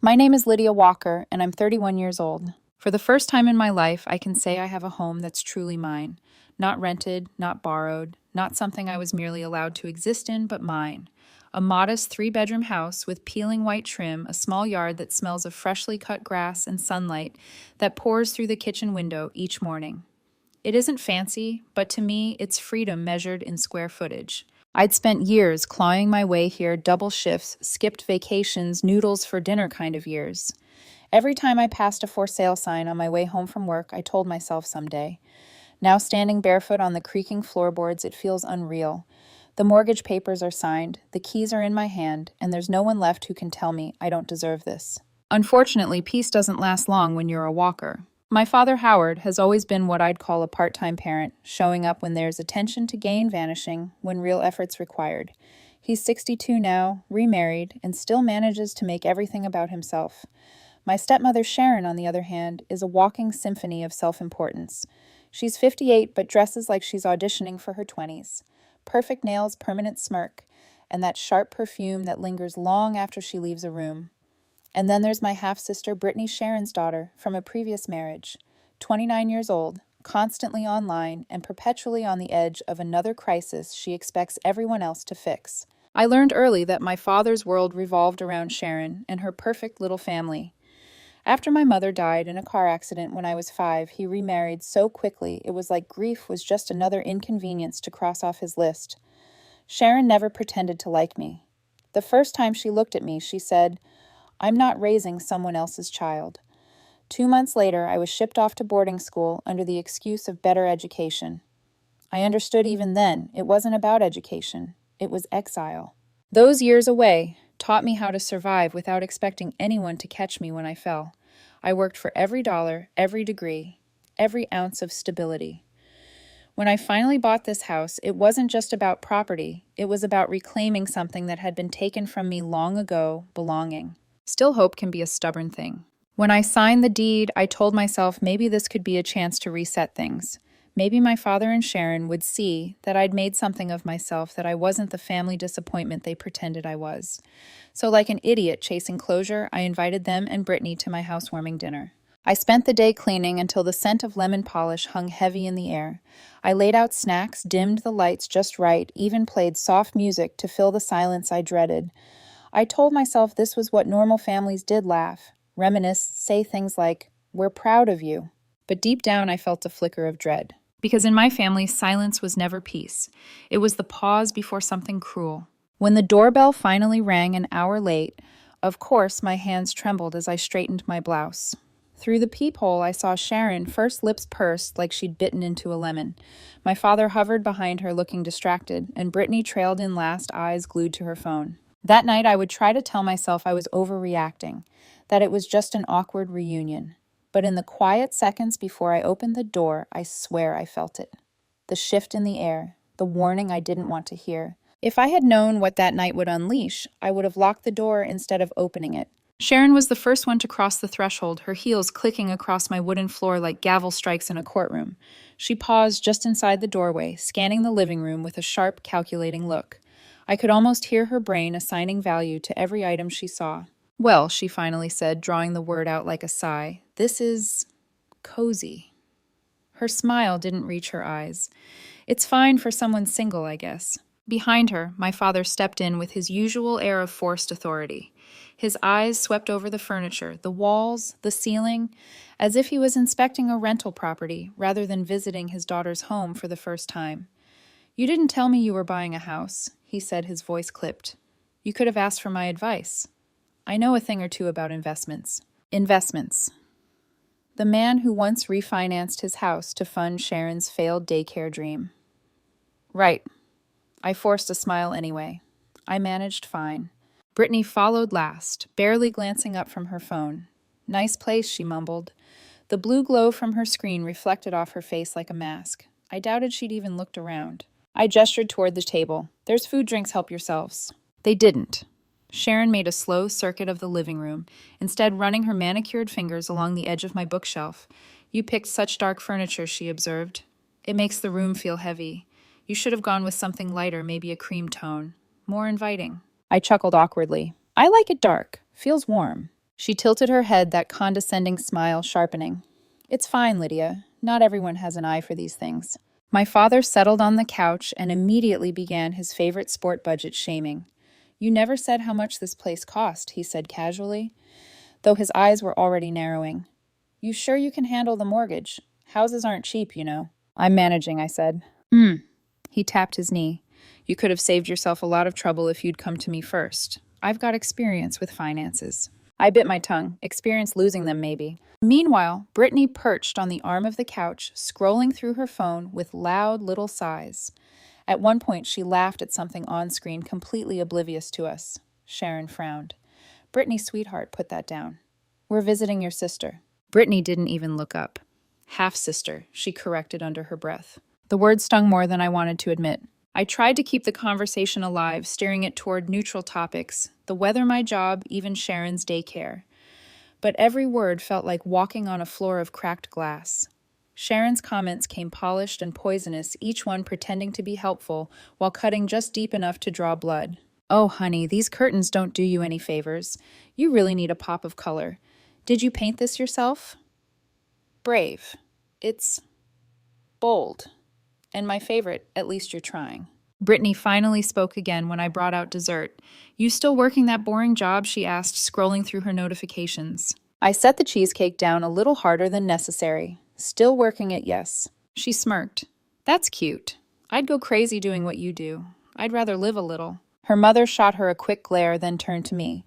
My name is Lydia Walker, and I'm 31 years old. For the first time in my life, I can say I have a home that's truly mine. Not rented, not borrowed, not something I was merely allowed to exist in, but mine. A modest three-bedroom house with peeling white trim, a small yard that smells of freshly cut grass and sunlight that pours through the kitchen window each morning. It isn't fancy, but to me, it's freedom measured in square footage. I'd spent years clawing my way here, double shifts, skipped vacations, noodles for dinner kind of years. Every time I passed a for sale sign on my way home from work, I told myself someday. Now standing barefoot on the creaking floorboards, it feels unreal. The mortgage papers are signed, the keys are in my hand, and there's no one left who can tell me I don't deserve this. Unfortunately, peace doesn't last long when you're a walker. My father, Howard, has always been what I'd call a part-time parent, showing up when there's attention to gain, vanishing when real effort's required. He's 62 now, remarried, and still manages to make everything about himself. My stepmother, Sharon, on the other hand, is a walking symphony of self-importance. She's 58 but dresses like she's auditioning for her 20s. Perfect nails, permanent smirk, and that sharp perfume that lingers long after she leaves a room. And then there's my half-sister, Brittany, Sharon's daughter, from a previous marriage. 29 years old, constantly online, and perpetually on the edge of another crisis she expects everyone else to fix. I learned early that my father's world revolved around Sharon and her perfect little family. After my mother died in a car accident when I was 5, he remarried so quickly it was like grief was just another inconvenience to cross off his list. Sharon never pretended to like me. The first time she looked at me, she said, "I'm not raising someone else's child." 2 months later, I was shipped off to boarding school under the excuse of better education. I understood even then it wasn't about education, it was exile. Those years away taught me how to survive without expecting anyone to catch me when I fell. I worked for every dollar, every degree, every ounce of stability. When I finally bought this house, it wasn't just about property, it was about reclaiming something that had been taken from me long ago, belonging. Still, hope can be a stubborn thing. When I signed the deed, I told myself maybe this could be a chance to reset things. Maybe my father and Sharon would see that I'd made something of myself, that I wasn't the family disappointment they pretended I was. So like an idiot chasing closure, I invited them and Brittany to my housewarming dinner. I spent the day cleaning until the scent of lemon polish hung heavy in the air. I laid out snacks, dimmed the lights just right, even played soft music to fill the silence I dreaded. I told myself this was what normal families did: laugh, reminisce, say things like, "We're proud of you." But deep down, I felt a flicker of dread. Because in my family, silence was never peace. It was the pause before something cruel. When the doorbell finally rang an hour late, of course my hands trembled as I straightened my blouse. Through the peephole, I saw Sharon, first lips pursed like she'd bitten into a lemon. My father hovered behind her looking distracted, and Brittany trailed in last, eyes glued to her phone. That night, I would try to tell myself I was overreacting, that it was just an awkward reunion. But in the quiet seconds before I opened the door, I swear I felt it. The shift in the air, the warning I didn't want to hear. If I had known what that night would unleash, I would have locked the door instead of opening it. Sharon was the first one to cross the threshold, her heels clicking across my wooden floor like gavel strikes in a courtroom. She paused just inside the doorway, scanning the living room with a sharp, calculating look. I could almost hear her brain assigning value to every item she saw. "Well," she finally said, drawing the word out like a sigh, "this is cozy." Her smile didn't reach her eyes. "It's fine for someone single, I guess." Behind her, my father stepped in with his usual air of forced authority. His eyes swept over the furniture, the walls, the ceiling, as if he was inspecting a rental property rather than visiting his daughter's home for the first time. "You didn't tell me you were buying a house," he said, his voice clipped. "You could have asked for my advice. I know a thing or two about investments." Investments. The man who once refinanced his house to fund Sharon's failed daycare dream. Right. I forced a smile anyway. I managed fine. Brittany followed last, barely glancing up from her phone. "Nice place," she mumbled. The blue glow from her screen reflected off her face like a mask. I doubted she'd even looked around. I gestured toward the table. "There's food, drinks, help yourselves." They didn't. Sharon made a slow circuit of the living room, instead running her manicured fingers along the edge of my bookshelf. "You picked such dark furniture," she observed. "It makes the room feel heavy. You should have gone with something lighter, maybe a cream tone. More inviting." I chuckled awkwardly. "I like it dark. Feels warm." She tilted her head, that condescending smile sharpening. It's fine, Lydia. Not everyone has an eye for these things. My father settled on the couch and immediately began his favorite sport budget shaming. You never said how much this place cost, he said casually, though his eyes were already narrowing. You sure you can handle the mortgage? Houses aren't cheap, you know. I'm managing, I said. He tapped his knee. You could have saved yourself a lot of trouble if you'd come to me first. I've got experience with finances. I bit my tongue. Experience losing them, maybe. Meanwhile, Brittany perched on the arm of the couch, scrolling through her phone with loud little sighs. At one point, she laughed at something on screen, completely oblivious to us. Sharon frowned. Brittany, sweetheart, put that down. We're visiting your sister. Brittany didn't even look up. Half-sister, she corrected under her breath. The word stung more than I wanted to admit. I tried to keep the conversation alive, steering it toward neutral topics, the weather, my job, even Sharon's daycare. But every word felt like walking on a floor of cracked glass. Sharon's comments came polished and poisonous, each one pretending to be helpful while cutting just deep enough to draw blood. Oh, honey, these curtains don't do you any favors. You really need a pop of color. Did you paint this yourself? Brave. It's bold. And my favorite, at least you're trying. Brittany finally spoke again when I brought out dessert. You still working that boring job? She asked, scrolling through her notifications. I set the cheesecake down a little harder than necessary. Still working it, yes. She smirked. That's cute. I'd go crazy doing what you do. I'd rather live a little. Her mother shot her a quick glare, then turned to me.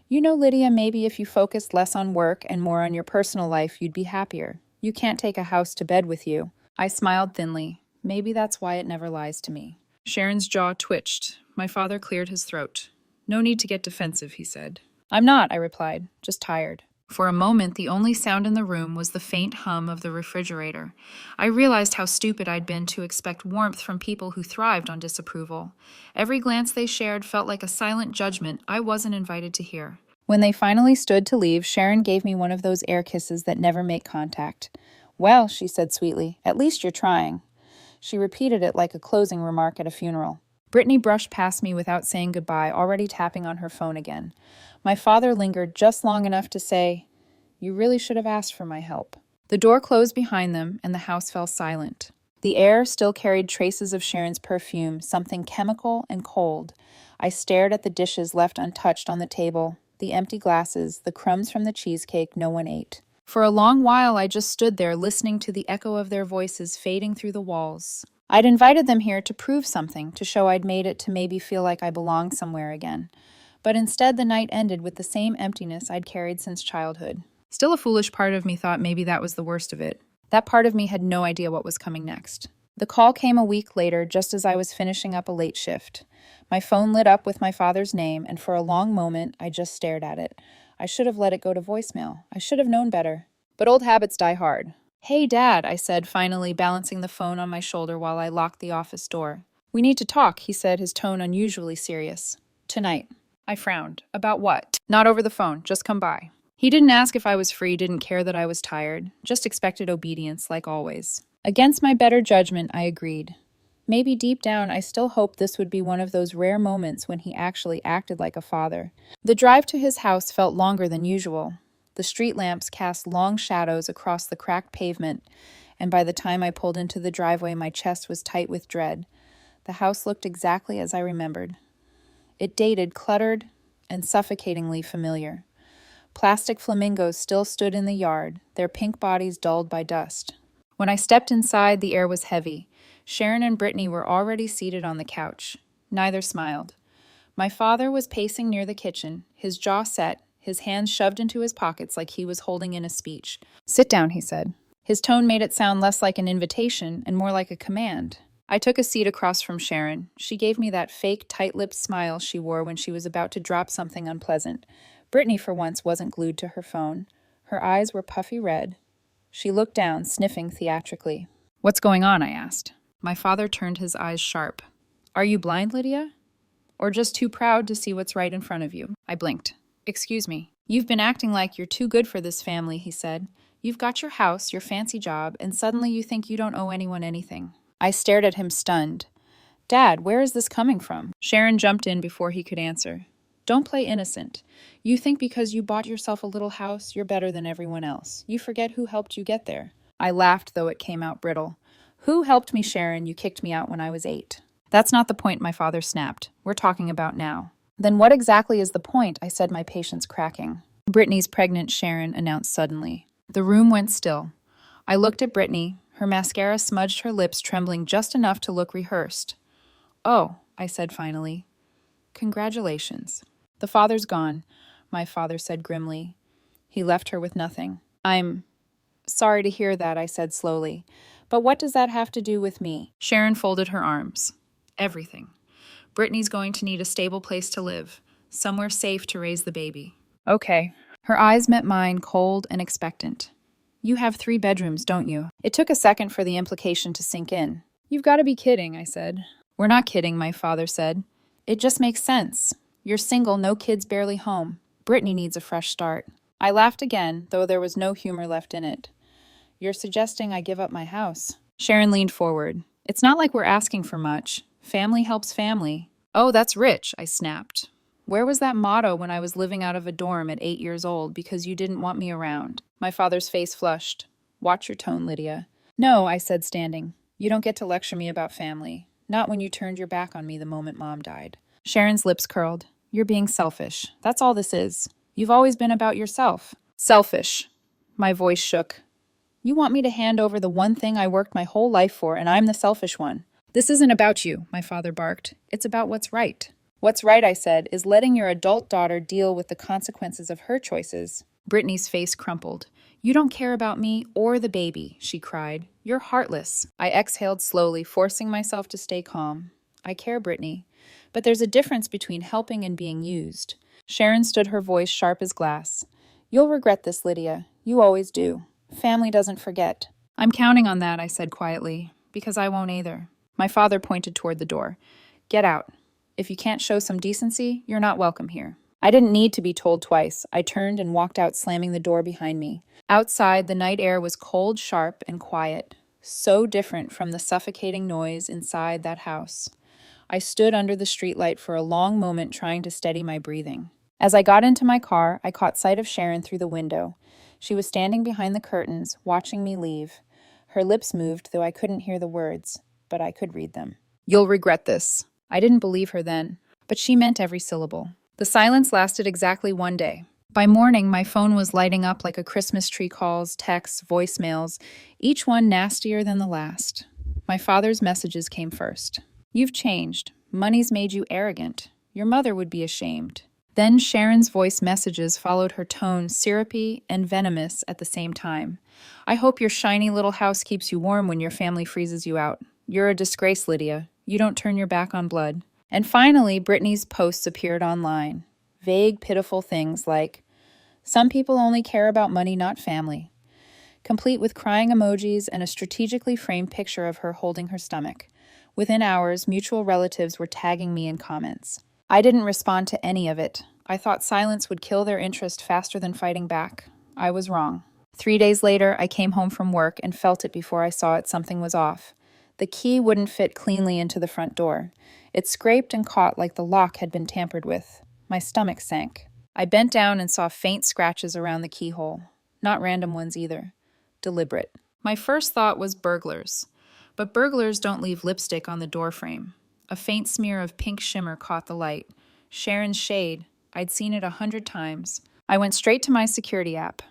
You know, Lydia, maybe if you focused less on work and more on your personal life, you'd be happier. You can't take a house to bed with you. I smiled thinly. Maybe that's why it never lies to me. Sharon's jaw twitched. My father cleared his throat. No need to get defensive, he said. I'm not, I replied, just tired. For a moment, the only sound in the room was the faint hum of the refrigerator. I realized how stupid I'd been to expect warmth from people who thrived on disapproval. Every glance they shared felt like a silent judgment I wasn't invited to hear. When they finally stood to leave, Sharon gave me one of those air kisses that never make contact. Well, she said sweetly, at least you're trying. She repeated it like a closing remark at a funeral. Brittany brushed past me without saying goodbye, already tapping on her phone again. My father lingered just long enough to say, You really should have asked for my help. The door closed behind them, and the house fell silent. The air still carried traces of Sharon's perfume, something chemical and cold. I stared at the dishes left untouched on the table, the empty glasses, the crumbs from the cheesecake no one ate. For a long while, I just stood there listening to the echo of their voices fading through the walls. I'd invited them here to prove something, to show I'd made it, to maybe feel like I belonged somewhere again. But instead, the night ended with the same emptiness I'd carried since childhood. Still, a foolish part of me thought maybe that was the worst of it. That part of me had no idea what was coming next. The call came a week later, just as I was finishing up a late shift. My phone lit up with my father's name, and for a long moment, I just stared at it. I should have let it go to voicemail. I should have known better. But old habits die hard. Hey, Dad, I said, finally balancing the phone on my shoulder while I locked the office door. We need to talk, he said, his tone unusually serious. Tonight. I frowned. About what? Not over the phone. Just come by. He didn't ask if I was free, didn't care that I was tired. Just expected obedience, like always. Against my better judgment, I agreed. Maybe deep down, I still hoped this would be one of those rare moments when he actually acted like a father. The drive to his house felt longer than usual. The street lamps cast long shadows across the cracked pavement, and by the time I pulled into the driveway, my chest was tight with dread. The house looked exactly as I remembered. It dated, cluttered, and suffocatingly familiar. Plastic flamingos still stood in the yard, their pink bodies dulled by dust. When I stepped inside, the air was heavy. Sharon and Brittany were already seated on the couch. Neither smiled. My father was pacing near the kitchen, his jaw set, his hands shoved into his pockets like he was holding in a speech. Sit down, he said. His tone made it sound less like an invitation and more like a command. I took a seat across from Sharon. She gave me that fake, tight-lipped smile she wore when she was about to drop something unpleasant. Brittany, for once, wasn't glued to her phone. Her eyes were puffy red. She looked down, sniffing theatrically. What's going on? I asked. My father turned his eyes sharp. Are you blind, Lydia? Or just too proud to see what's right in front of you? I blinked. Excuse me. You've been acting like you're too good for this family, he said. You've got your house, your fancy job, and suddenly you think you don't owe anyone anything. I stared at him stunned. Dad, where is this coming from? Sharon jumped in before he could answer. Don't play innocent. You think because you bought yourself a little house, you're better than everyone else. You forget who helped you get there. I laughed, though it came out brittle. Who helped me, Sharon? You kicked me out when I was 8. That's not the point, my father snapped. We're talking about now. Then what exactly is the point? I said, my patience cracking. Brittany's pregnant, Sharon announced suddenly. The room went still. I looked at Brittany. Her mascara smudged her lips, trembling just enough to look rehearsed. Oh, I said finally. Congratulations. The father's gone, my father said grimly. He left her with nothing. I'm sorry to hear that, I said slowly. But what does that have to do with me? Sharon folded her arms. Everything. Brittany's going to need a stable place to live, somewhere safe to raise the baby. Okay. Her eyes met mine, cold and expectant. You have 3 bedrooms, don't you? It took a second for the implication to sink in. You've got to be kidding, I said. We're not kidding, my father said. It just makes sense. You're single, no kids, barely home. Brittany needs a fresh start. I laughed again, though there was no humor left in it. You're suggesting I give up my house. Sharon leaned forward. It's not like we're asking for much. Family helps family. Oh, that's rich, I snapped. Where was that motto when I was living out of a dorm at 8 years old because you didn't want me around? My father's face flushed. Watch your tone, Lydia. No, I said, standing. You don't get to lecture me about family. Not when you turned your back on me the moment Mom died. Sharon's lips curled. You're being selfish. That's all this is. You've always been about yourself. Selfish. My voice shook. You want me to hand over the one thing I worked my whole life for, and I'm the selfish one. This isn't about you, my father barked. It's about what's right. What's right, I said, is letting your adult daughter deal with the consequences of her choices. Brittany's face crumpled. You don't care about me or the baby, she cried. You're heartless. I exhaled slowly, forcing myself to stay calm. I care, Brittany. But there's a difference between helping and being used. Sharon stood, her voice sharp as glass. You'll regret this, Lydia. You always do. Family doesn't forget. I'm counting on that, I said quietly, because I won't either. My father pointed toward the door. Get out. If you can't show some decency, you're not welcome here. I didn't need to be told twice. I turned and walked out, slamming the door behind me. Outside, the night air was cold, sharp, and quiet, so different from the suffocating noise inside that house. I stood under the streetlight for a long moment, trying to steady my breathing. As I got into my car, I caught sight of Sharon through the window. She was standing behind the curtains, watching me leave. Her lips moved, though I couldn't hear the words, but I could read them. You'll regret this. I didn't believe her then, but she meant every syllable. The silence lasted exactly 1 day. By morning, my phone was lighting up like a Christmas tree, calls, texts, voicemails, each one nastier than the last. My father's messages came first. You've changed. Money's made you arrogant. Your mother would be ashamed. Then Sharon's voice messages followed, her tone syrupy and venomous at the same time. I hope your shiny little house keeps you warm when your family freezes you out. You're a disgrace, Lydia. You don't turn your back on blood. And finally, Brittany's posts appeared online. Vague, pitiful things like, some people only care about money, not family. Complete with crying emojis and a strategically framed picture of her holding her stomach. Within hours, mutual relatives were tagging me in comments. I didn't respond to any of it. I thought silence would kill their interest faster than fighting back. I was wrong. 3 days later, I came home from work and felt it before I saw it. Something was off. The key wouldn't fit cleanly into the front door. It scraped and caught like the lock had been tampered with. My stomach sank. I bent down and saw faint scratches around the keyhole. Not random ones either. Deliberate. My first thought was burglars. But burglars don't leave lipstick on the doorframe. A faint smear of pink shimmer caught the light. Sharon's shade. I'd seen it 100 times. I went straight to my security app.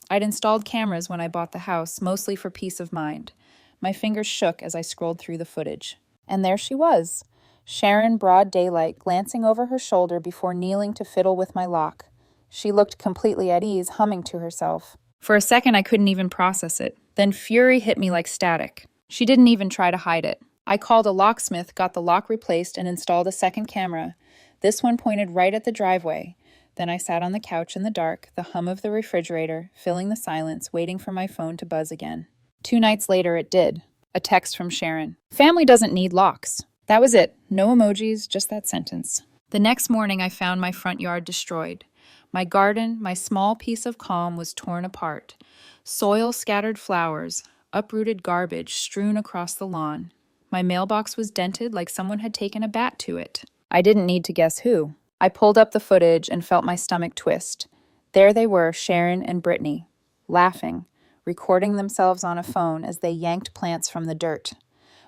I'd installed cameras when I bought the house, mostly for peace of mind. My fingers shook as I scrolled through the footage. And there she was. Sharon, broad daylight, glancing over her shoulder before kneeling to fiddle with my lock. She looked completely at ease, humming to herself. For a second, I couldn't even process it. Then fury hit me like static. She didn't even try to hide it. I called a locksmith, got the lock replaced, and installed a second camera. This one pointed right at the driveway. Then I sat on the couch in the dark, the hum of the refrigerator, filling the silence, waiting for my phone to buzz again. 2 nights later, it did. A text from Sharon. Family doesn't need locks. That was it. No emojis, just that sentence. The next morning, I found my front yard destroyed. My garden, my small piece of calm, was torn apart. Soil, scattered flowers, uprooted garbage strewn across the lawn. My mailbox was dented like someone had taken a bat to it. I didn't need to guess who. I pulled up the footage and felt my stomach twist. There they were, Sharon and Brittany, laughing, recording themselves on a phone as they yanked plants from the dirt.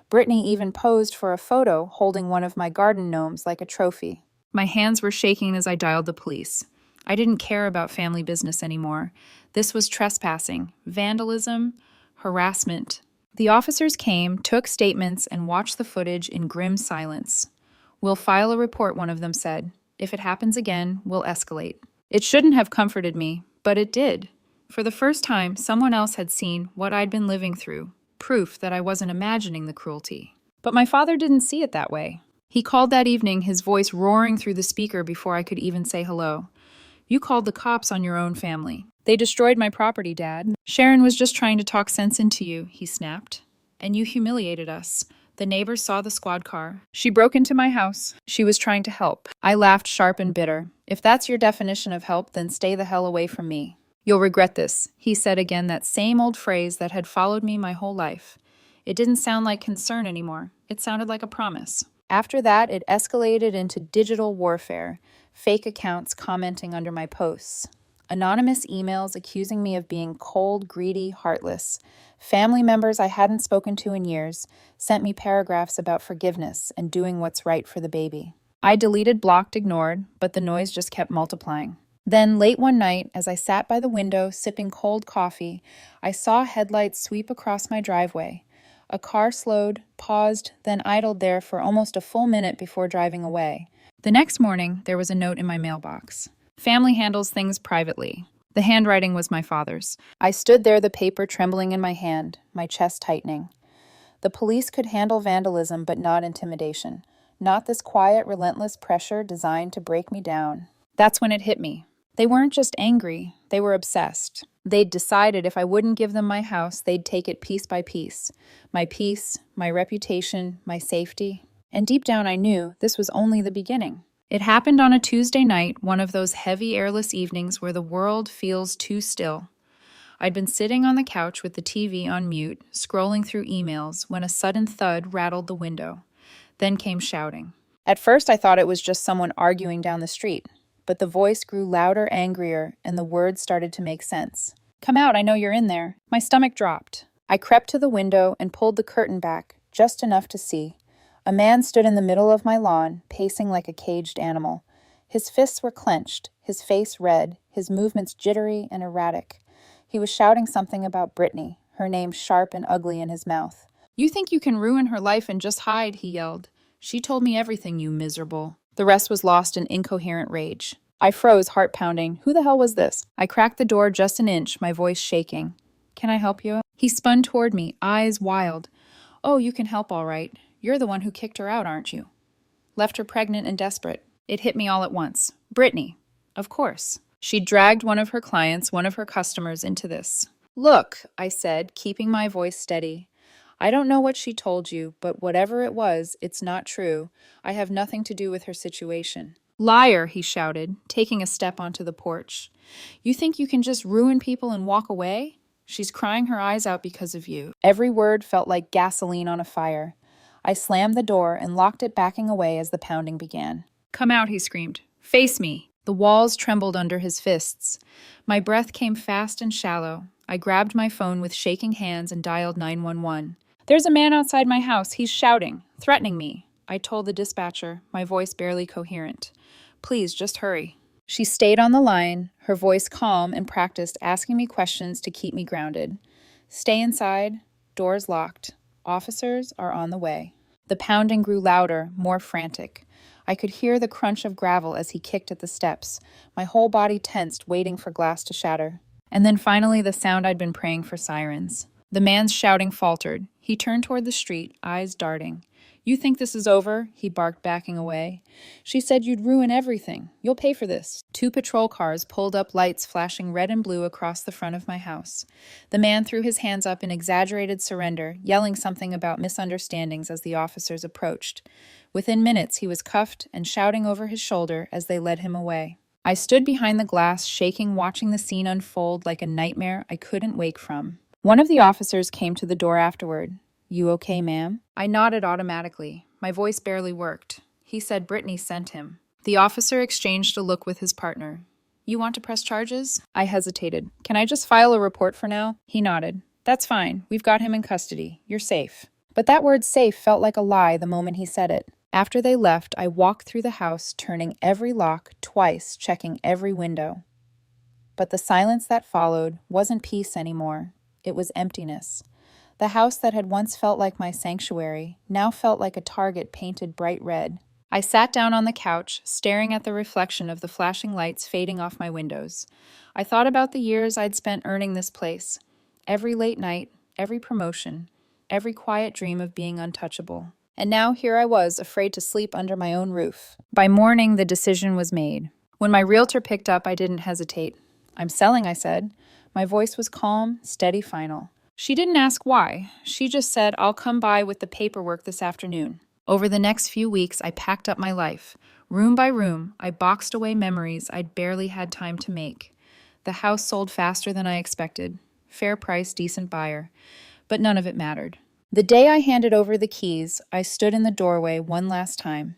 Brittany even posed for a photo holding one of my garden gnomes like a trophy. My hands were shaking as I dialed the police. I didn't care about family business anymore. This was trespassing, vandalism, harassment. The officers came, took statements, and watched the footage in grim silence. "We'll file a report," one of them said. "If it happens again, we'll escalate." It shouldn't have comforted me, but it did. For the first time, someone else had seen what I'd been living through, proof that I wasn't imagining the cruelty. But my father didn't see it that way. He called that evening, his voice roaring through the speaker before I could even say hello. "You called the cops on your own family. They destroyed my property, Dad. Sharon was just trying to talk sense into you," he snapped. "And you humiliated us. The neighbors saw the squad car. She broke into my house. She was trying to help." I laughed, sharp and bitter. "If that's your definition of help, then stay the hell away from me." "You'll regret this," he said again, that same old phrase that had followed me my whole life. It didn't sound like concern anymore. It sounded like a promise. After that, it escalated into digital warfare, fake accounts commenting under my posts, anonymous emails accusing me of being cold, greedy, heartless. Family members I hadn't spoken to in years sent me paragraphs about forgiveness and doing what's right for the baby. I deleted, blocked, ignored, but the noise just kept multiplying. Then, late one night, as I sat by the window sipping cold coffee, I saw headlights sweep across my driveway. A car slowed, paused, then idled there for almost a full minute before driving away. The next morning, there was a note in my mailbox. "Family handles things privately." The handwriting was my father's. I stood there, the paper trembling in my hand, my chest tightening. The police could handle vandalism, but not intimidation. Not this quiet, relentless pressure designed to break me down. That's when it hit me. They weren't just angry, they were obsessed. They'd decided if I wouldn't give them my house, they'd take it piece by piece. My peace, my reputation, my safety. And deep down I knew this was only the beginning. It happened on a Tuesday night, one of those heavy, airless evenings where the world feels too still. I'd been sitting on the couch with the TV on mute, scrolling through emails, when a sudden thud rattled the window. Then came shouting. At first I thought it was just someone arguing down the street. But the voice grew louder, angrier, and the words started to make sense. "Come out, I know you're in there." My stomach dropped. I crept to the window and pulled the curtain back, just enough to see. A man stood in the middle of my lawn, pacing like a caged animal. His fists were clenched, his face red, his movements jittery and erratic. He was shouting something about Brittany, her name sharp and ugly in his mouth. "You think you can ruin her life and just hide," he yelled. "She told me everything, you miserable." The rest was lost in incoherent rage. I froze, heart pounding. Who the hell was this? I cracked the door just an inch, my voice shaking. "Can I help you?" He spun toward me, eyes wild. "Oh, you can help all right. You're the one who kicked her out, aren't you? Left her pregnant and desperate." It hit me all at once. Brittany. Of course. She dragged one of her clients, one of her customers, into this. "Look," I said, keeping my voice steady. "I don't know what she told you, but whatever it was, it's not true. I have nothing to do with her situation." "Liar," he shouted, taking a step onto the porch. "You think you can just ruin people and walk away? She's crying her eyes out because of you." Every word felt like gasoline on a fire. I slammed the door and locked it, backing away as the pounding began. "Come out," he screamed. "Face me." The walls trembled under his fists. My breath came fast and shallow. I grabbed my phone with shaking hands and dialed 911. "There's a man outside my house. He's shouting, threatening me," I told the dispatcher, my voice barely coherent. "Please, just hurry." She stayed on the line, her voice calm and practiced, asking me questions to keep me grounded. "Stay inside. Doors locked. Officers are on the way." The pounding grew louder, more frantic. I could hear the crunch of gravel as he kicked at the steps, my whole body tensed, waiting for glass to shatter. And then finally the sound I'd been praying for, sirens. The man's shouting faltered. He turned toward the street, eyes darting. "You think this is over?" he barked, backing away. "She said you'd ruin everything. You'll pay for this." 2 patrol cars pulled up, lights flashing red and blue across the front of my house. The man threw his hands up in exaggerated surrender, yelling something about misunderstandings as the officers approached. Within minutes, he was cuffed and shouting over his shoulder as they led him away. I stood behind the glass, shaking, watching the scene unfold like a nightmare I couldn't wake from. One of the officers came to the door afterward. "You okay, ma'am?" I nodded automatically. My voice barely worked. He said Brittany sent him. The officer exchanged a look with his partner. You want to press charges? I hesitated. Can I just file a report for now? He nodded. That's fine. We've got him in custody. You're safe. But that word safe felt like a lie the moment he said it. After they left, I walked through the house, turning every lock twice, checking every window. But the silence that followed wasn't peace anymore. It was emptiness. The house that had once felt like my sanctuary now felt like a target painted bright red. I sat down on the couch, staring at the reflection of the flashing lights fading off my windows. I thought about the years I'd spent earning this place. Every late night, every promotion, every quiet dream of being untouchable. And now here I was, afraid to sleep under my own roof. By morning, the decision was made. When my realtor picked up, I didn't hesitate. I'm selling, I said. My voice was calm, steady, final. She didn't ask why. She just said, I'll come by with the paperwork this afternoon. Over the next few weeks, I packed up my life. Room by room, I boxed away memories I'd barely had time to make. The house sold faster than I expected. Fair price, decent buyer. But none of it mattered. The day I handed over the keys, I stood in the doorway one last time.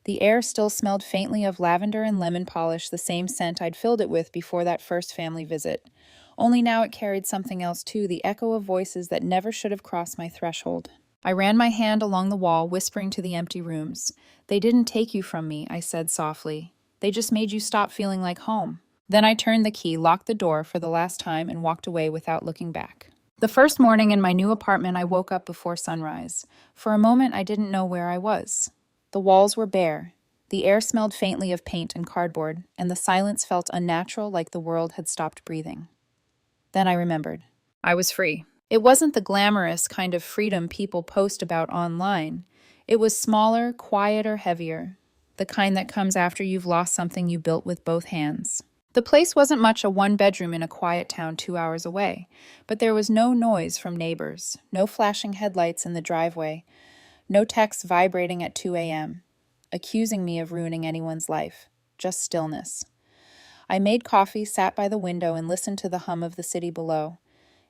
The air still smelled faintly of lavender and lemon polish, the same scent I'd filled it with before that first family visit. Only now it carried something else too, the echo of voices that never should have crossed my threshold. I ran my hand along the wall, whispering to the empty rooms. They didn't take you from me, I said softly. They just made you stop feeling like home. Then I turned the key, locked the door for the last time, and walked away without looking back. The first morning in my new apartment, I woke up before sunrise. For a moment, I didn't know where I was. The walls were bare. The air smelled faintly of paint and cardboard, and the silence felt unnatural, like the world had stopped breathing. Then I remembered. I was free. It wasn't the glamorous kind of freedom people post about online. It was smaller, quieter, heavier. The kind that comes after you've lost something you built with both hands. The place wasn't much a one-bedroom in a quiet town 2 hours away, but there was no noise from neighbors, no flashing headlights in the driveway, no texts vibrating at 2 a.m., accusing me of ruining anyone's life. Just stillness. I made coffee, sat by the window, and listened to the hum of the city below.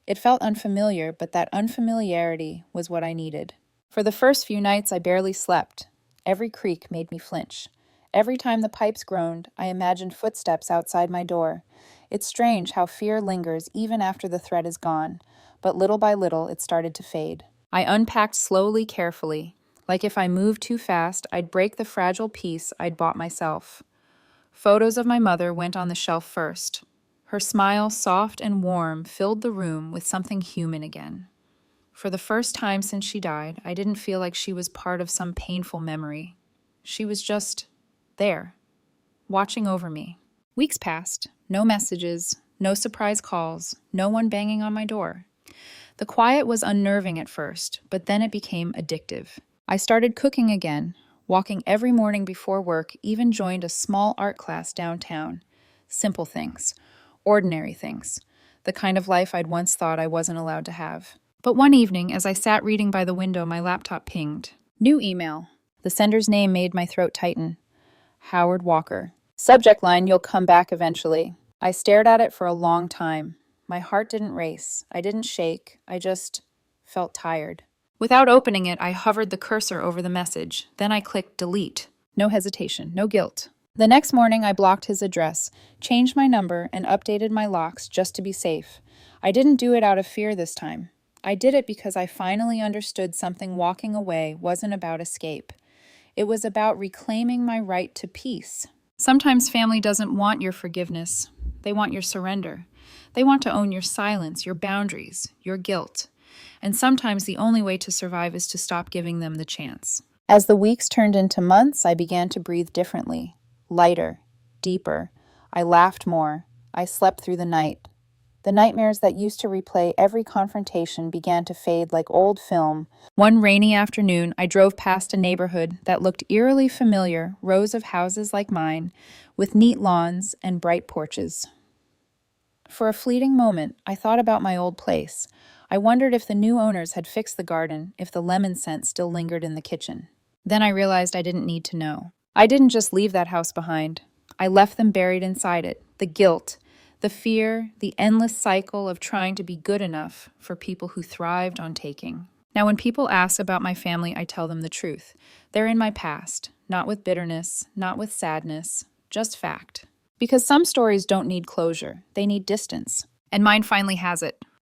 It felt unfamiliar, but that unfamiliarity was what I needed. For the first few nights, I barely slept. Every creak made me flinch. Every time the pipes groaned, I imagined footsteps outside my door. It's strange how fear lingers even after the threat is gone, but little by little it started to fade. I unpacked slowly, carefully. Like if I moved too fast, I'd break the fragile piece I'd bought myself. Photos of my mother went on the shelf first. Her smile, soft and warm, filled the room with something human again. For the first time since she died, I didn't feel like she was part of some painful memory. She was just there, watching over me. Weeks passed. No messages, no surprise calls, no one banging on my door. The quiet was unnerving at first, but then it became addictive. I started cooking again, walking every morning before work, even joined a small art class downtown. Simple things. Ordinary things. The kind of life I'd once thought I wasn't allowed to have. But one evening, as I sat reading by the window, my laptop pinged. New email. The sender's name made my throat tighten. Howard Walker. Subject line, you'll come back eventually. I stared at it for a long time. My heart didn't race. I didn't shake. I just felt tired. Without opening it, I hovered the cursor over the message. Then I clicked delete. No hesitation, no guilt. The next morning, I blocked his address, changed my number, and updated my locks just to be safe. I didn't do it out of fear this time. I did it because I finally understood something walking away wasn't about escape. It was about reclaiming my right to peace. Sometimes family doesn't want your forgiveness. They want your surrender. They want to own your silence, your boundaries, your guilt. And sometimes the only way to survive is to stop giving them the chance. As the weeks turned into months, I began to breathe differently. Lighter, deeper. I laughed more. I slept through the night. The nightmares that used to replay every confrontation began to fade like old film. One rainy afternoon, I drove past a neighborhood that looked eerily familiar, rows of houses like mine, with neat lawns and bright porches. For a fleeting moment, I thought about my old place. I wondered if the new owners had fixed the garden, if the lemon scent still lingered in the kitchen. Then I realized I didn't need to know. I didn't just leave that house behind. I left them buried inside it. The guilt, the fear, the endless cycle of trying to be good enough for people who thrived on taking. Now, when people ask about my family, I tell them the truth. They're in my past, not with bitterness, not with sadness, just fact. Because some stories don't need closure, they need distance. And mine finally has it.